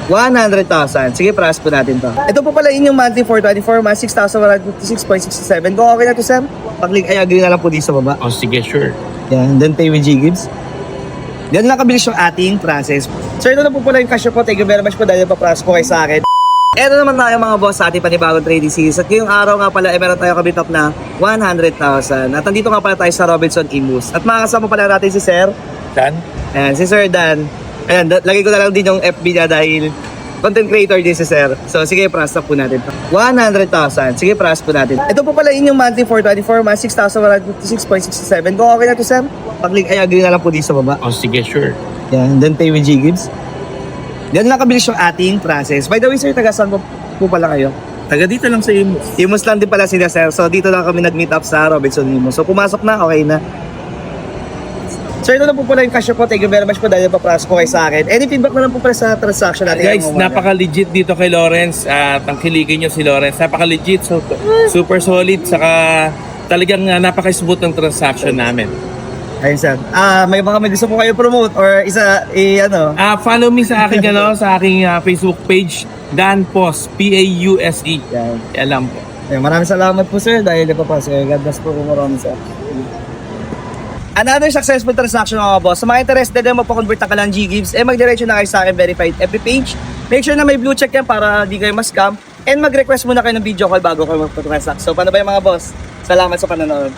100,000. Sige, price po natin to. Ito po pala inyong monthly for 24 months, 6,156.67. Kung okay na to, sir, pag-link ay agree na lang po dito sa baba. Oh, sige, sure. Yan, then pay with G-Gibbs. Yan lang kabilis yung ating process. Sir, ito na po pala yung cash po. Thank you very much po dahil pa-process po kayo sa akin. Ito naman tayo mga boss sa ating panibagong trading series. At ngayong araw nga pala, meron tayo kabit up na 100,000. At nandito nga pala tayo sa Robinson Imus. At makakasama pala natin si Sir. Dan? Ayan, si Sir Dan. Ayan, lagay ko na lang din yung FB niya dahil content creator din si Sir. So, sige, price po natin. 100,000. Sige, price po natin. Ito po pala inyong monthly for 24 months, 6,156.67. Kung okay na to, Sir, pag-link ay agree na lang po dito sa baba. Oh, sige, sure. Yan, then pay with G-Gibbs. Yan lang kabilis yung ating process. By the way, Sir, taga saan po pala kayo? Taga dito lang sa Imus. Imus lang din pala sila, Sir. So, dito lang kami nag-meet up sa Robinson Imus. So, pumasok na, okay na. Sir, ito na po pala yung cash po. Thank you very much po dahil pa-process po kayo sa akin. Any feedback na lang po pala sa transaction natin? Guys, napaka-legit dito kay Lawrence. Tangkilikin nyo si Lawrence. Napaka-legit. So, super solid. Saka talagang napaka-smooth ng transaction namin. Ayun, Sir. May gusto po kayo promote or Follow me sa aking, sa aking Facebook page, Dan Pause, P-A-U-S-E. Yan. Yan lang po. Ayun, maraming salamat po, Sir, dahil napapasok kayo. God bless po kung marami, Sir. Another successful transaction mga boss. Sa mga interested na magpa-convert na ka lang G-Gibbs, mag-diretso na kayo sa akin verified FB page. Make sure na may blue check yan para di kayo ma-scam. And mag-request muna kayo ng video call bago kayo magpa-transact. So, paano ba yung mga boss? Salamat sa panonood.